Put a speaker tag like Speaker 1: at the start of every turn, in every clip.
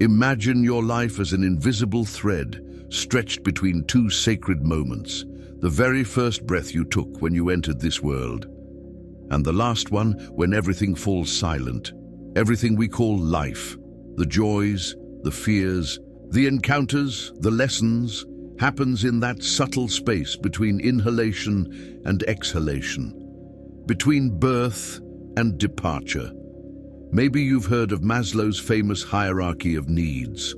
Speaker 1: Imagine your life as an invisible thread stretched between two sacred moments, the very first breath you took when you entered this world, and the last one when everything falls silent. Everything we call life, the joys, the fears, the encounters, the lessons, happens in that subtle space between inhalation and exhalation, between birth and departure. Maybe you've heard of Maslow's famous hierarchy of needs.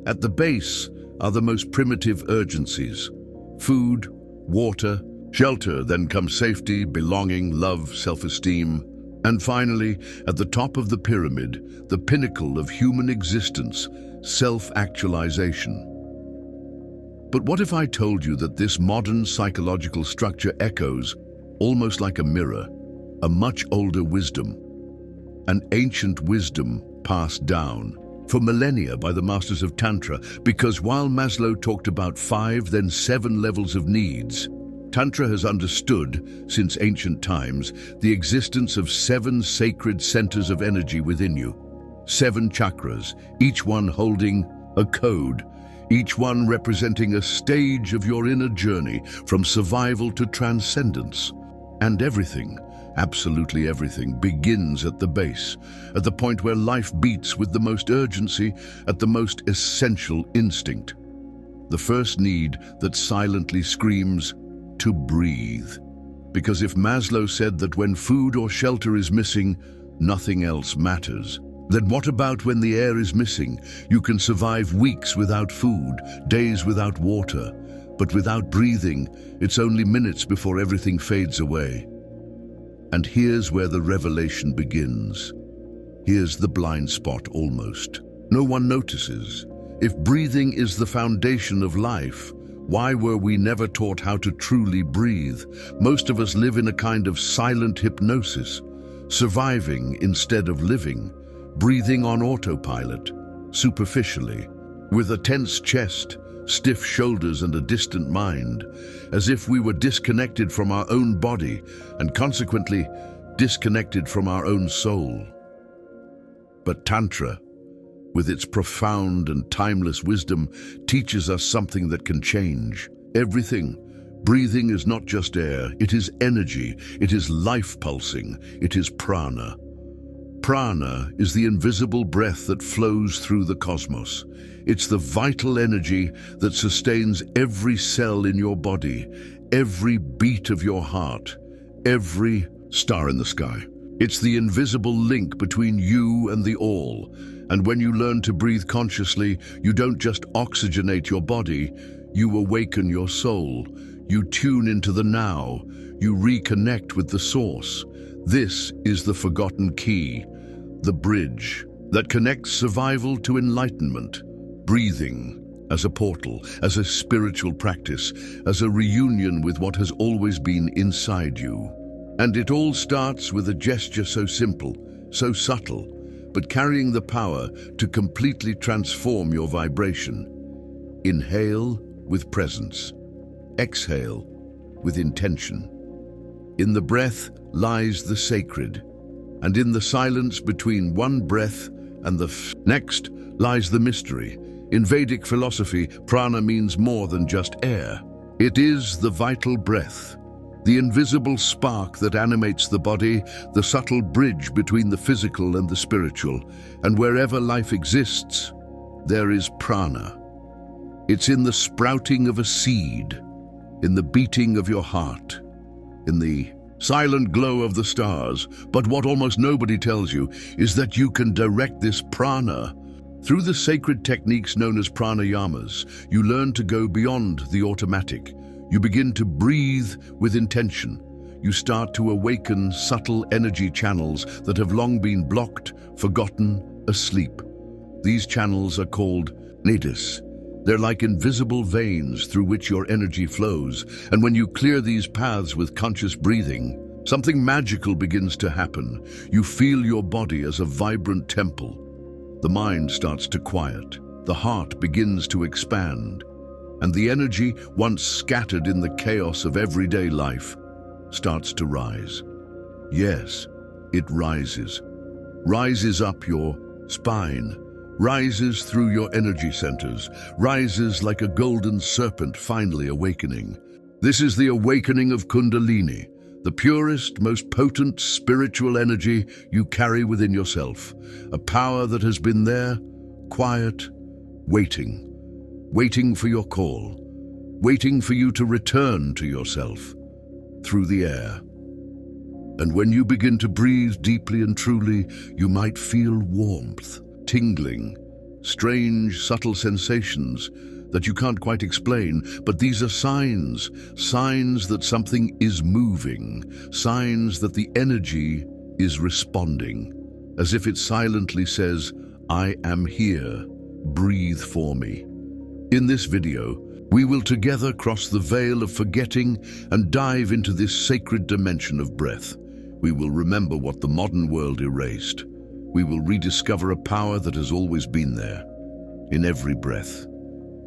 Speaker 1: At the base are the most primitive urgencies: food, water, shelter, then comes safety, belonging, love, self-esteem. And finally, at the top of the pyramid, the pinnacle of human existence, self-actualization. But what if I told you that this modern psychological structure echoes, almost like a mirror, a much older wisdom, an ancient wisdom passed down for millennia by the masters of Tantra? Because while Maslow talked about 5, then 7 levels of needs, Tantra has understood, since ancient times, the existence of 7 sacred centers of energy within you. 7 chakras, each one holding a code, each one representing a stage of your inner journey from survival to transcendence. And everything, absolutely everything, begins at the base, at the point where life beats with the most urgency, at the most essential instinct. The first need that silently screams, to breathe. Because if Maslow said that when food or shelter is missing, nothing else matters, then what about when the air is missing? You can survive weeks without food, days without water, but without breathing, it's only minutes before everything fades away. And here's where the revelation begins. Here's the blind spot almost. No one notices. If breathing is the foundation of life, why were we never taught how to truly breathe? Most of us live in a kind of silent hypnosis, surviving instead of living, breathing on autopilot, superficially, with a tense chest, stiff shoulders and a distant mind, as if we were disconnected from our own body and consequently disconnected from our own soul. But Tantra, with its profound and timeless wisdom, teaches us something that can change everything. Breathing is not just air, it is energy, it is life pulsing, it is prana. Prana is the invisible breath that flows through the cosmos. It's the vital energy that sustains every cell in your body, every beat of your heart, every star in the sky. It's the invisible link between you and the all. And when you learn to breathe consciously, you don't just oxygenate your body, you awaken your soul. You tune into the now, you reconnect with the source. This is the forgotten key, the bridge that connects survival to enlightenment. Breathing as a portal, as a spiritual practice, as a reunion with what has always been inside you. And it all starts with a gesture so simple, so subtle, but carrying the power to completely transform your vibration. Inhale with presence. Exhale with intention. In the breath lies the sacred, and in the silence between one breath and the next lies the mystery. In Vedic philosophy, prana means more than just air. It is the vital breath, the invisible spark that animates the body, the subtle bridge between the physical and the spiritual. And wherever life exists, there is prana. It's in the sprouting of a seed, in the beating of your heart, in the silent glow of the stars. But what almost nobody tells you is that you can direct this prana. Through the sacred techniques known as pranayamas, you learn to go beyond the automatic. You begin to breathe with intention. You start to awaken subtle energy channels that have long been blocked, forgotten, asleep. These channels are called nadis. They're like invisible veins through which your energy flows. And when you clear these paths with conscious breathing, something magical begins to happen. You feel your body as a vibrant temple. The mind starts to quiet. The heart begins to expand. And the energy, once scattered in the chaos of everyday life, starts to rise. Yes, it rises. Rises up your spine, rises through your energy centers, rises like a golden serpent finally awakening. This is the awakening of Kundalini, the purest, most potent spiritual energy you carry within yourself, a power that has been there, quiet, waiting for your call, waiting for you to return to yourself through the air. And when you begin to breathe deeply and truly, you might feel warmth, tingling, strange, subtle sensations that you can't quite explain, but these are signs that something is moving, signs that the energy is responding, as if it silently says, "I am here, breathe for me." In this video, we will together cross the veil of forgetting and dive into this sacred dimension of breath. We will remember what the modern world erased. We will rediscover a power that has always been there, in every breath,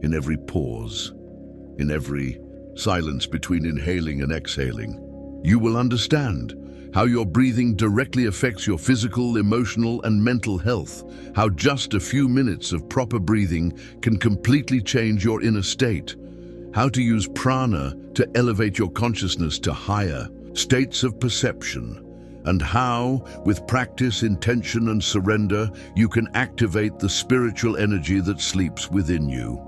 Speaker 1: in every pause, in every silence between inhaling and exhaling. You will understand how your breathing directly affects your physical, emotional, and mental health, how just a few minutes of proper breathing can completely change your inner state, how to use prana to elevate your consciousness to higher states of perception, and how, with practice, intention, and surrender, you can activate the spiritual energy that sleeps within you.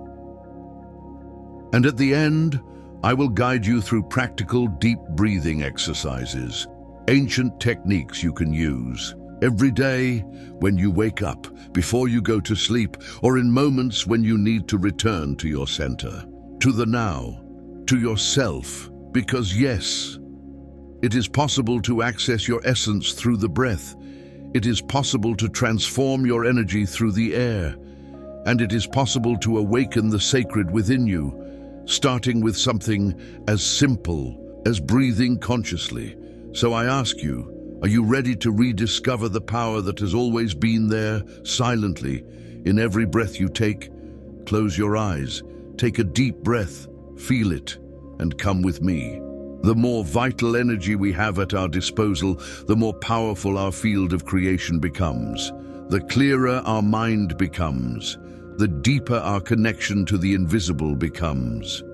Speaker 1: And at the end, I will guide you through practical, deep breathing exercises, ancient techniques you can use every day when you wake up, before you go to sleep, or in moments when you need to return to your center, to the now, to yourself, because yes, it is possible to access your essence through the breath. It is possible to transform your energy through the air. And it is possible to awaken the sacred within you, starting with something as simple as breathing consciously. So I ask you, are you ready to rediscover the power that has always been there, silently, in every breath you take? Close your eyes, take a deep breath, feel it, and come with me. The more vital energy we have at our disposal, the more powerful our field of creation becomes. The clearer our mind becomes, the deeper our connection to the invisible becomes.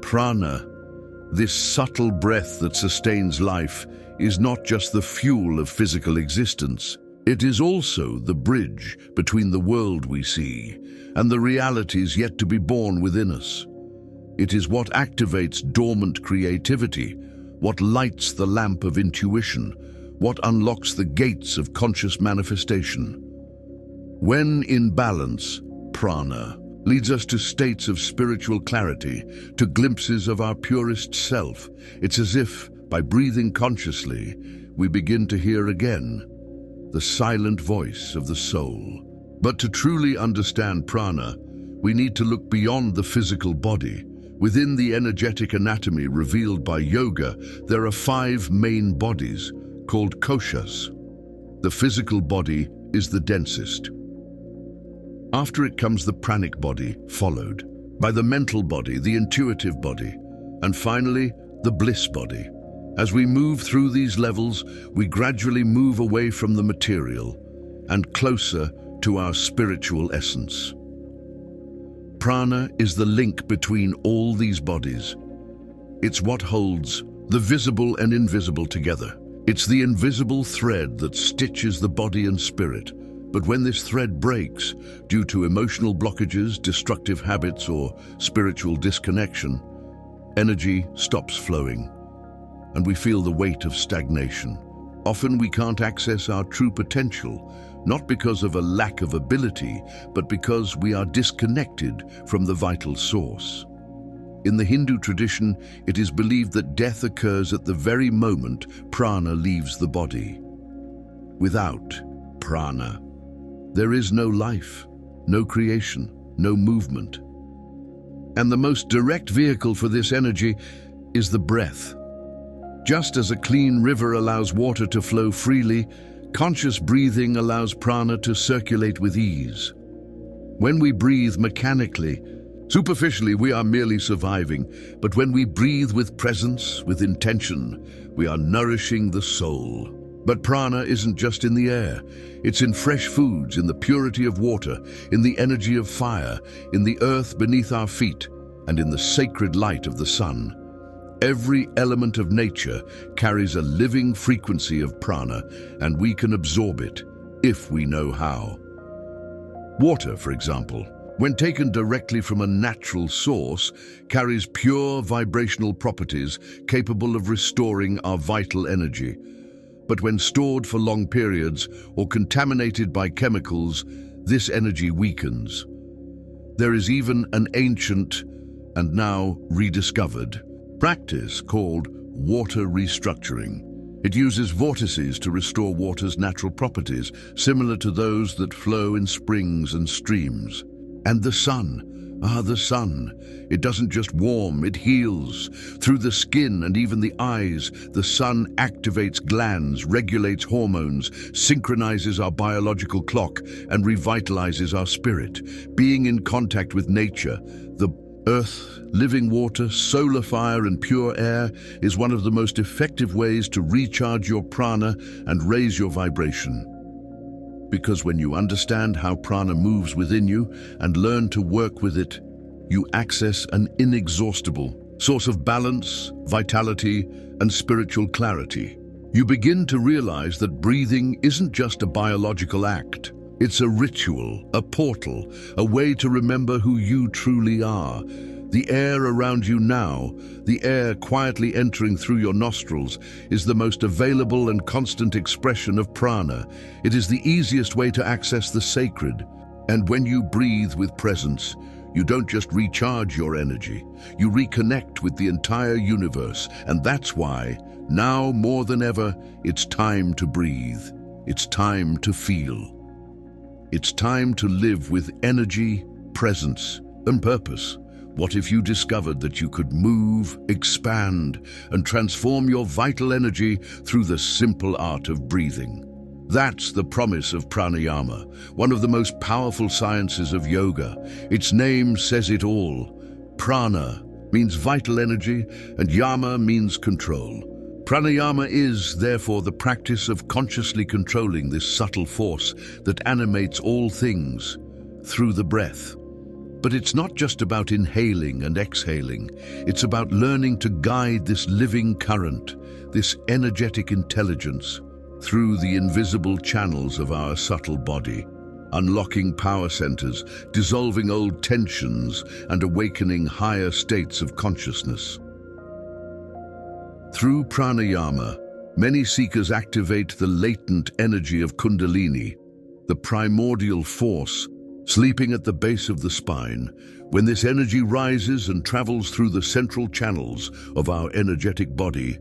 Speaker 1: Prana, this subtle breath that sustains life, is not just the fuel of physical existence. It is also the bridge between the world we see and the realities yet to be born within us. It is what activates dormant creativity, what lights the lamp of intuition, what unlocks the gates of conscious manifestation. When in balance, prana leads us to states of spiritual clarity, to glimpses of our purest self. It's as if, by breathing consciously, we begin to hear again the silent voice of the soul. But to truly understand prana, we need to look beyond the physical body. Within the energetic anatomy revealed by yoga, there are 5 main bodies, called koshas. The physical body is the densest. After it comes the pranic body, followed by the mental body, the intuitive body, and finally, the bliss body. As we move through these levels, we gradually move away from the material and closer to our spiritual essence. Prana is the link between all these bodies. It's what holds the visible and invisible together. It's the invisible thread that stitches the body and spirit. But when this thread breaks, due to emotional blockages, destructive habits, or spiritual disconnection, energy stops flowing, and we feel the weight of stagnation. Often we can't access our true potential, not because of a lack of ability, but because we are disconnected from the vital source. In the Hindu tradition, it is believed that death occurs at the very moment prana leaves the body. Without prana, there is no life, no creation, no movement. And the most direct vehicle for this energy is the breath. Just as a clean river allows water to flow freely, conscious breathing allows prana to circulate with ease. When we breathe mechanically, superficially, we are merely surviving, but when we breathe with presence, with intention, we are nourishing the soul. But prana isn't just in the air. It's in fresh foods, in the purity of water, in the energy of fire, in the earth beneath our feet, and in the sacred light of the sun. Every element of nature carries a living frequency of prana, and we can absorb it if we know how. Water, for example, when taken directly from a natural source, carries pure vibrational properties capable of restoring our vital energy. But when stored for long periods or contaminated by chemicals, this energy weakens. There is even an ancient and now rediscovered practice called water restructuring. It uses vortices to restore water's natural properties, similar to those that flow in springs and streams. And the sun. The sun. It doesn't just warm, it heals. Through the skin and even the eyes, the sun activates glands, regulates hormones, synchronizes our biological clock, and revitalizes our spirit. Being in contact with nature, the earth, living water, solar fire, and pure air is one of the most effective ways to recharge your prana and raise your vibration. Because when you understand how prana moves within you and learn to work with it, you access an inexhaustible source of balance, vitality, and spiritual clarity. You begin to realize that breathing isn't just a biological act. It's a ritual, a portal, a way to remember who you truly are. The air around you now, the air quietly entering through your nostrils, is the most available and constant expression of prana. It is the easiest way to access the sacred. And when you breathe with presence, you don't just recharge your energy, you reconnect with the entire universe. And that's why, now more than ever, it's time to breathe. It's time to feel. It's time to live with energy, presence, and purpose. What if you discovered that you could move, expand, and transform your vital energy through the simple art of breathing? That's the promise of Pranayama, one of the most powerful sciences of yoga. Its name says it all. Prana means vital energy, and yama means control. Pranayama is, therefore, the practice of consciously controlling this subtle force that animates all things through the breath. But it's not just about inhaling and exhaling. It's about learning to guide this living current, this energetic intelligence, through the invisible channels of our subtle body, unlocking power centers, dissolving old tensions, and awakening higher states of consciousness. Through pranayama, many seekers activate the latent energy of Kundalini, the primordial force sleeping at the base of the spine. When this energy rises and travels through the central channels of our energetic body,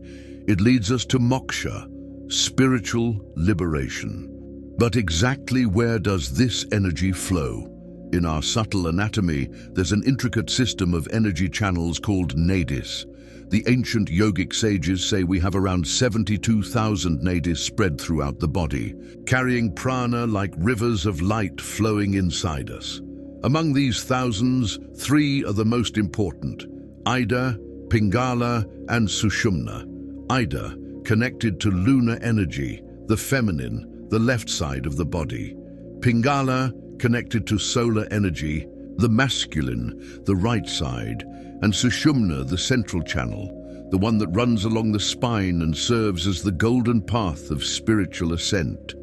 Speaker 1: it leads us to moksha, spiritual liberation. But exactly where does this energy flow? In our subtle anatomy, there's an intricate system of energy channels called nadis. The ancient yogic sages say we have around 72,000 nadis spread throughout the body, carrying prana like rivers of light flowing inside us. Among these thousands, 3 are the most important: Ida, Pingala, and Sushumna. Ida, connected to lunar energy, the feminine, the left side of the body. Pingala, connected to solar energy, the masculine, the right side. And Sushumna, the central channel, the one that runs along the spine and serves as the golden path of spiritual ascent.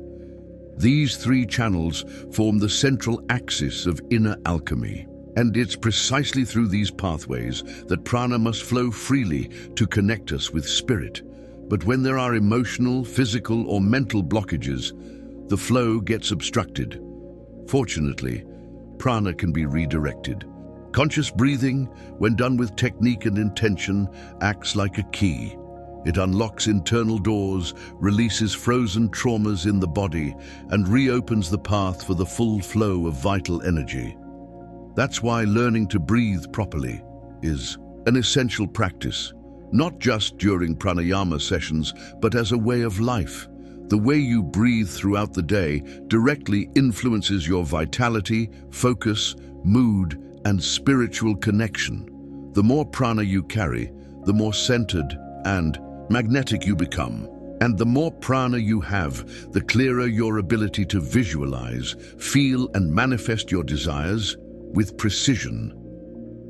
Speaker 1: These 3 channels form the central axis of inner alchemy. And it's precisely through these pathways that prana must flow freely to connect us with spirit. But when there are emotional, physical, or mental blockages, the flow gets obstructed. Fortunately, prana can be redirected. Conscious breathing, when done with technique and intention, acts like a key. It unlocks internal doors, releases frozen traumas in the body, and reopens the path for the full flow of vital energy. That's why learning to breathe properly is an essential practice, not just during pranayama sessions, but as a way of life. The way you breathe throughout the day directly influences your vitality, focus, mood, and spiritual connection. The more prana you carry, the more centered and magnetic you become. And the more prana you have, the clearer your ability to visualize, feel, and manifest your desires with precision.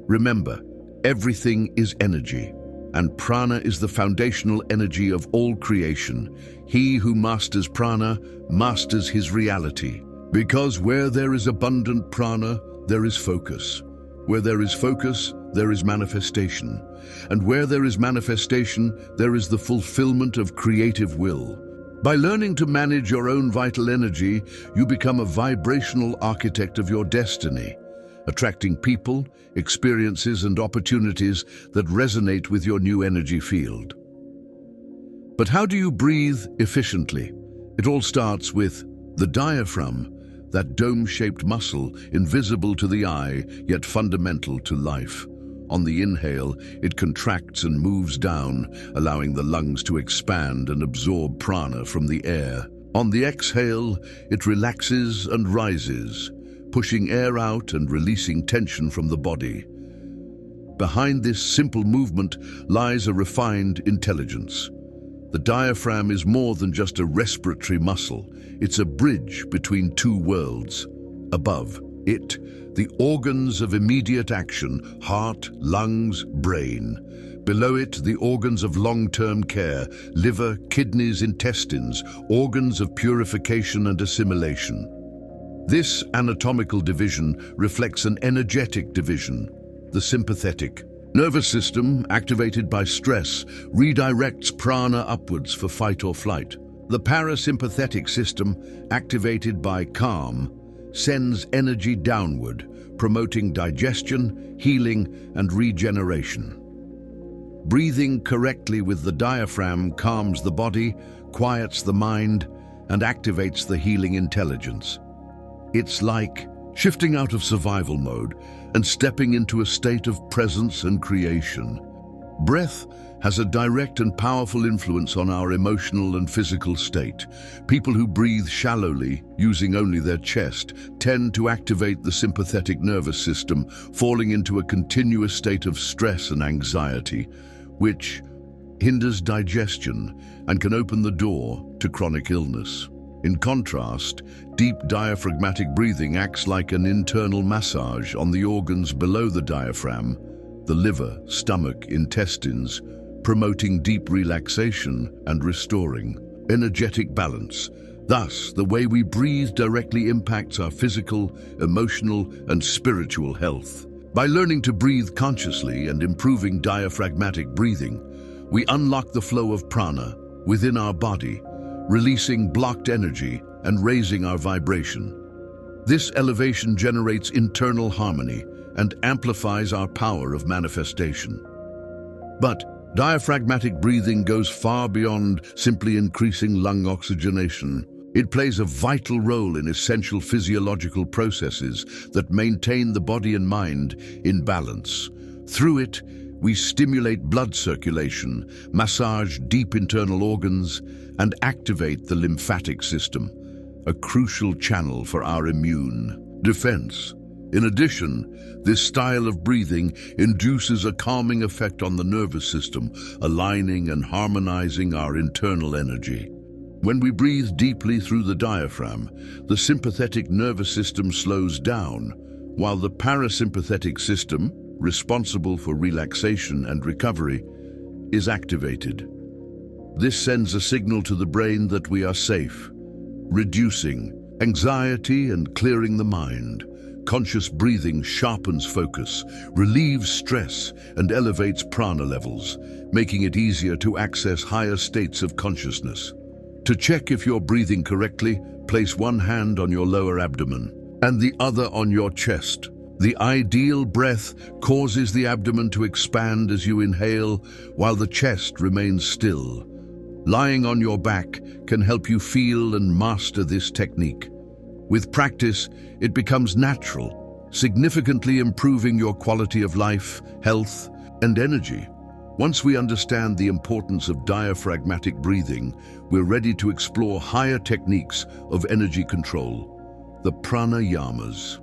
Speaker 1: Remember, everything is energy, and prana is the foundational energy of all creation. He who masters prana masters his reality. Because where there is abundant prana, there is focus. Where there is focus, there is manifestation. And where there is manifestation, there is the fulfillment of creative will. By learning to manage your own vital energy, you become a vibrational architect of your destiny, attracting people, experiences, and opportunities that resonate with your new energy field. But how do you breathe efficiently? It all starts with the diaphragm, that dome-shaped muscle, invisible to the eye, yet fundamental to life. On the inhale, it contracts and moves down, allowing the lungs to expand and absorb prana from the air. On the exhale, it relaxes and rises, pushing air out and releasing tension from the body. Behind this simple movement lies a refined intelligence. The diaphragm is more than just a respiratory muscle. It's a bridge between two worlds. Above it, the organs of immediate action, heart, lungs, brain. Below it, the organs of long-term care, liver, kidneys, intestines, organs of purification and assimilation. This anatomical division reflects an energetic division, the sympathetic nervous system, activated by stress, redirects prana upwards for fight or flight. The parasympathetic system, activated by calm, sends energy downward, promoting digestion, healing, and regeneration. Breathing correctly with the diaphragm calms the body, quiets the mind, and activates the healing intelligence. It's like shifting out of survival mode and stepping into a state of presence and creation. Breath has a direct and powerful influence on our emotional and physical state. People who breathe shallowly, using only their chest, tend to activate the sympathetic nervous system, falling into a continuous state of stress and anxiety, which hinders digestion and can open the door to chronic illness. In contrast, deep diaphragmatic breathing acts like an internal massage on the organs below the diaphragm, the liver, stomach, intestines, promoting deep relaxation and restoring energetic balance. Thus, the way we breathe directly impacts our physical, emotional, and spiritual health. By learning to breathe consciously and improving diaphragmatic breathing, we unlock the flow of prana within our body, releasing blocked energy and raising our vibration. This elevation generates internal harmony and amplifies our power of manifestation. But diaphragmatic breathing goes far beyond simply increasing lung oxygenation. It plays a vital role in essential physiological processes that maintain the body and mind in balance. Through it, we stimulate blood circulation, massage deep internal organs, and activate the lymphatic system, a crucial channel for our immune defense. In addition, this style of breathing induces a calming effect on the nervous system, aligning and harmonizing our internal energy. When we breathe deeply through the diaphragm, the sympathetic nervous system slows down, while the parasympathetic system, responsible for relaxation and recovery, is activated. This sends a signal to the brain that we are safe, reducing anxiety and clearing the mind. Conscious breathing sharpens focus, relieves stress, and elevates prana levels, making it easier to access higher states of consciousness. To check if you're breathing correctly, place one hand on your lower abdomen and the other on your chest. The ideal breath causes the abdomen to expand as you inhale, while the chest remains still. Lying on your back can help you feel and master this technique. With practice, it becomes natural, significantly improving your quality of life, health, and energy. Once we understand the importance of diaphragmatic breathing, we're ready to explore higher techniques of energy control, the Pranayamas.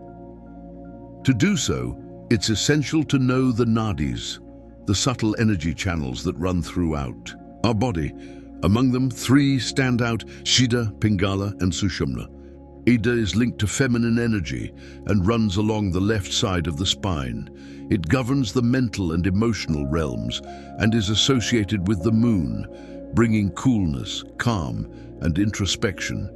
Speaker 1: To do so, it's essential to know the nadis, the subtle energy channels that run throughout our body. Among them, three stand out: Shida, Pingala, and Sushumna. Ida is linked to feminine energy and runs along the left side of the spine. It governs the mental and emotional realms and is associated with the moon, bringing coolness, calm, and introspection.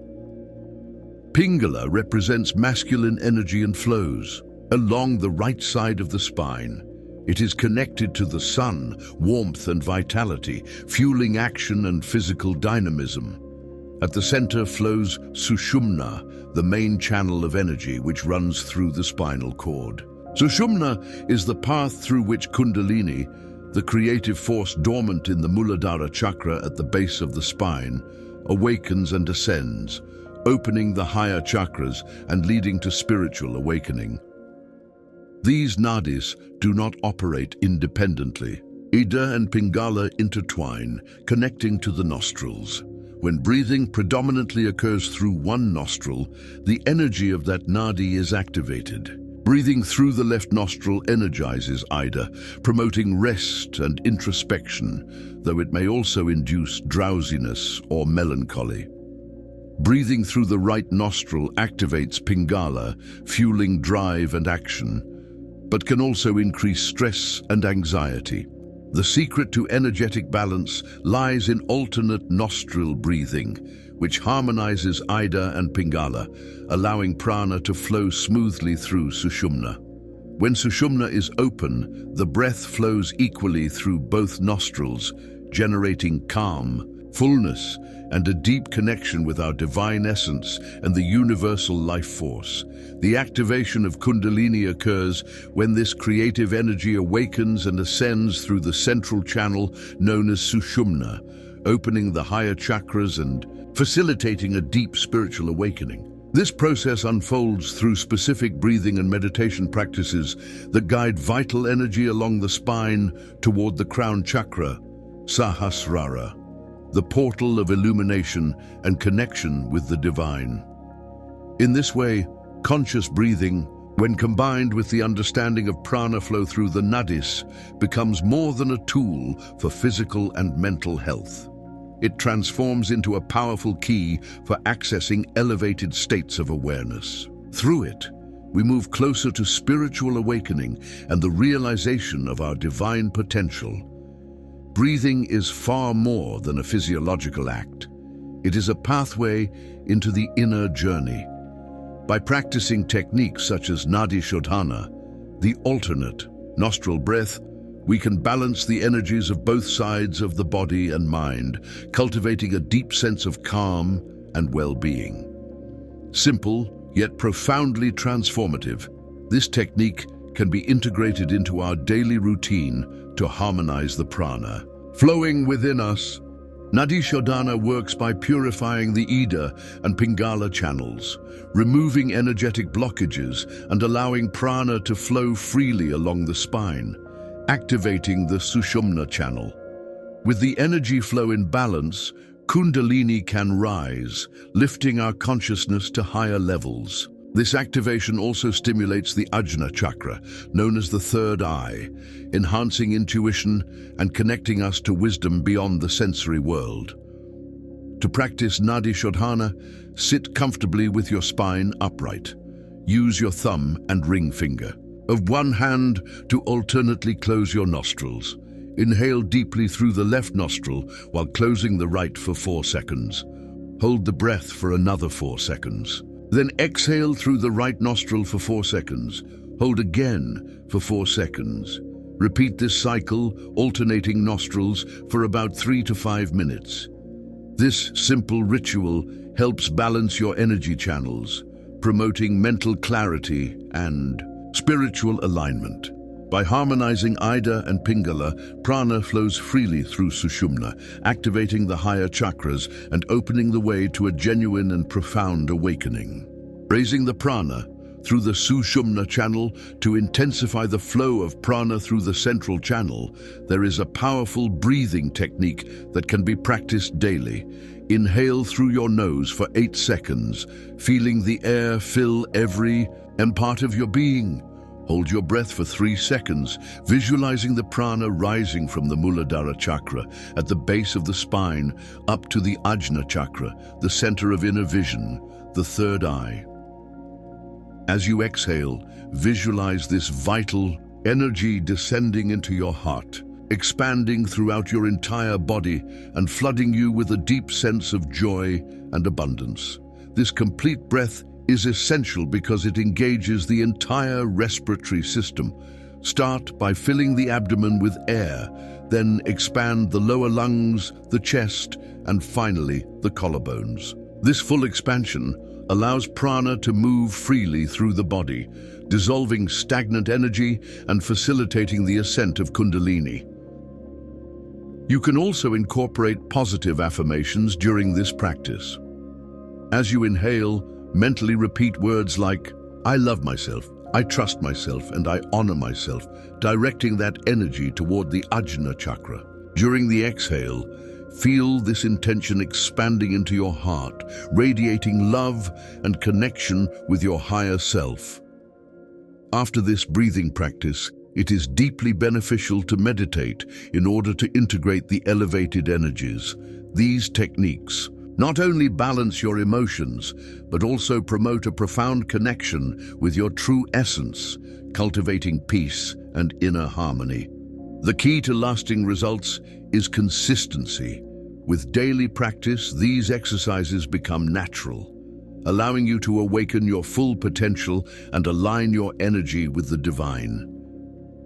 Speaker 1: Pingala represents masculine energy and flows along the right side of the spine. It is connected to the sun, warmth and vitality, fueling action and physical dynamism. At the center flows Sushumna, the main channel of energy which runs through the spinal cord. Sushumna is the path through which Kundalini, the creative force dormant in the Muladhara chakra at the base of the spine, awakens and ascends, opening the higher chakras and leading to spiritual awakening. These nadis do not operate independently. Ida and Pingala intertwine, connecting to the nostrils. When breathing predominantly occurs through one nostril, the energy of that nadi is activated. Breathing through the left nostril energizes Ida, promoting rest and introspection, though it may also induce drowsiness or melancholy. Breathing through the right nostril activates Pingala, fueling drive and action, but can also increase stress and anxiety. The secret to energetic balance lies in alternate nostril breathing, which harmonizes Ida and Pingala, allowing prana to flow smoothly through Sushumna. When Sushumna is open, the breath flows equally through both nostrils, generating calm, fullness, and a deep connection with our divine essence and the universal life force. The activation of Kundalini occurs when this creative energy awakens and ascends through the central channel known as Sushumna, opening the higher chakras and facilitating a deep spiritual awakening. This process unfolds through specific breathing and meditation practices that guide vital energy along the spine toward the crown chakra, Sahasrara, the portal of illumination and connection with the divine. In this way, conscious breathing, when combined with the understanding of prana flow through the nadis, becomes more than a tool for physical and mental health. It transforms into a powerful key for accessing elevated states of awareness. Through it, we move closer to spiritual awakening and the realization of our divine potential. Breathing is far more than a physiological act. It is a pathway into the inner journey. By practicing techniques such as Nadi Shodhana, the alternate nostril breath, we can balance the energies of both sides of the body and mind, cultivating a deep sense of calm and well-being. Simple, yet profoundly transformative, this technique can be integrated into our daily routine to harmonize the prana flowing within us. Nadi Shodhana works by purifying the Ida and Pingala channels, removing energetic blockages and allowing prana to flow freely along the spine, activating the Sushumna channel. With the energy flow in balance, Kundalini can rise, lifting our consciousness to higher levels. This activation also stimulates the Ajna chakra, known as the third eye, enhancing intuition and connecting us to wisdom beyond the sensory world. To practice Nadi Shodhana, sit comfortably with your spine upright. Use your thumb and ring finger of one hand to alternately close your nostrils. Inhale deeply through the left nostril while closing the right for 4 seconds. Hold the breath for another 4 seconds. Then exhale through the right nostril for 4 seconds. Hold again for 4 seconds. Repeat this cycle, alternating nostrils, for about 3 to 5 minutes. This simple ritual helps balance your energy channels, promoting mental clarity and spiritual alignment. By harmonizing Ida and Pingala, prana flows freely through Sushumna, activating the higher chakras and opening the way to a genuine and profound awakening. Raising the prana through the Sushumna channel to intensify the flow of prana through the central channel, there is a powerful breathing technique that can be practiced daily. Inhale through your nose for 8 seconds, feeling the air fill every part of your being. Hold your breath for 3 seconds, visualizing the prana rising from the Muladhara chakra at the base of the spine up to the Ajna chakra, the center of inner vision, the third eye. As you exhale, visualize this vital energy descending into your heart, expanding throughout your entire body and flooding you with a deep sense of joy and abundance. This complete breath is essential because it engages the entire respiratory system. Start by filling the abdomen with air, then expand the lower lungs, the chest, and finally the collarbones. This full expansion allows prana to move freely through the body, dissolving stagnant energy and facilitating the ascent of Kundalini. You can also incorporate positive affirmations during this practice. As you inhale, mentally repeat words like, "I love myself, I trust myself, and I honor myself," directing that energy toward the Ajna chakra. During the exhale, feel this intention expanding into your heart, radiating love and connection with your higher self. After this breathing practice, it is deeply beneficial to meditate in order to integrate the elevated energies. These techniques not only balance your emotions, but also promote a profound connection with your true essence, cultivating peace and inner harmony. The key to lasting results is consistency. With daily practice, these exercises become natural, allowing you to awaken your full potential and align your energy with the divine.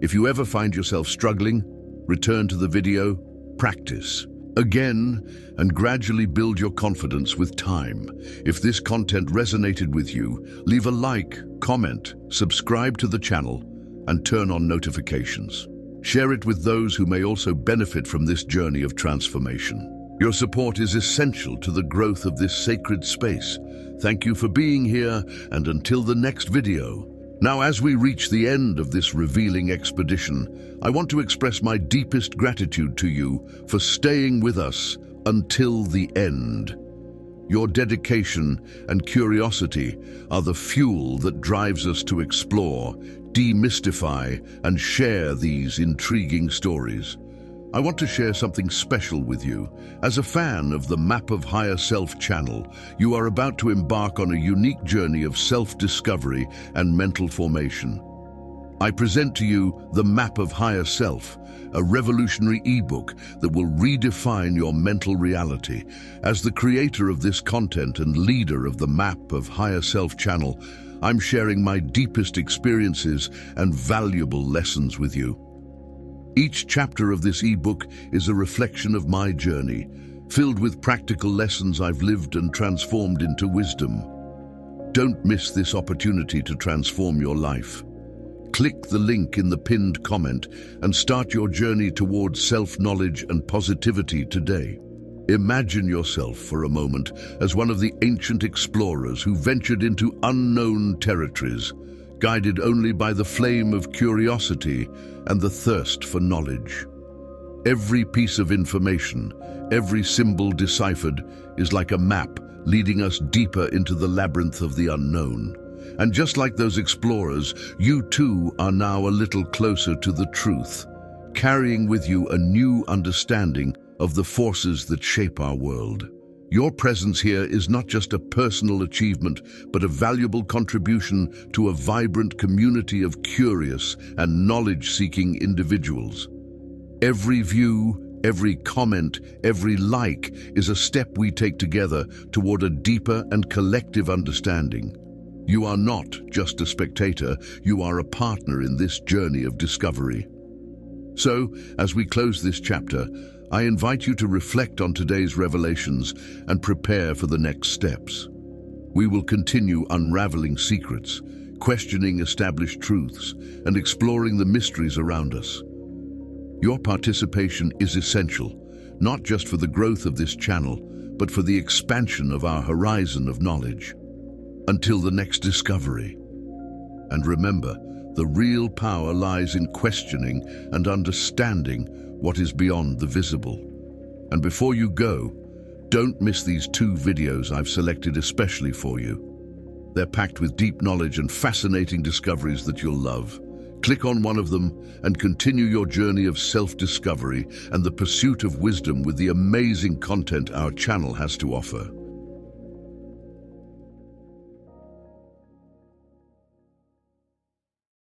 Speaker 1: If you ever find yourself struggling, return to the video, practice again, and gradually build your confidence with time. If this content resonated with you, leave a like, comment, subscribe to the channel, and turn on notifications. Share it with those who may also benefit from this journey of transformation. Your support is essential to the growth of this sacred space. Thank you for being here, and until the next video. Now, as we reach the end of this revealing expedition, I want to express my deepest gratitude to you for staying with us until the end. Your dedication and curiosity are the fuel that drives us to explore, demystify, and share these intriguing stories. I want to share something special with you. As a fan of the Map of Higher Self channel, you are about to embark on a unique journey of self-discovery and mental formation. I present to you the Map of Higher Self, a revolutionary ebook that will redefine your mental reality. As the creator of this content and leader of the Map of Higher Self channel, I'm sharing my deepest experiences and valuable lessons with you. Each chapter of this ebook is a reflection of my journey, filled with practical lessons I've lived and transformed into wisdom. Don't miss this opportunity to transform your life. Click the link in the pinned comment and start your journey towards self-knowledge and positivity today. Imagine yourself for a moment as one of the ancient explorers who ventured into unknown territories, guided only by the flame of curiosity and the thirst for knowledge. Every piece of information, every symbol deciphered, is like a map leading us deeper into the labyrinth of the unknown. And just like those explorers, you too are now a little closer to the truth, carrying with you a new understanding of the forces that shape our world. Your presence here is not just a personal achievement, but a valuable contribution to a vibrant community of curious and knowledge-seeking individuals. Every view, every comment, every like is a step we take together toward a deeper and collective understanding. You are not just a spectator, you are a partner in this journey of discovery. So, as we close this chapter, I invite you to reflect on today's revelations and prepare for the next steps. We will continue unraveling secrets, questioning established truths, and exploring the mysteries around us. Your participation is essential, not just for the growth of this channel, but for the expansion of our horizon of knowledge. Until the next discovery. And remember, the real power lies in questioning and understanding what is beyond the visible. And before you go, don't miss these 2 videos I've selected especially for you. They're packed with deep knowledge and fascinating discoveries that you'll love. Click on one of them and continue your journey of self-discovery and the pursuit of wisdom with the amazing content our channel has to offer.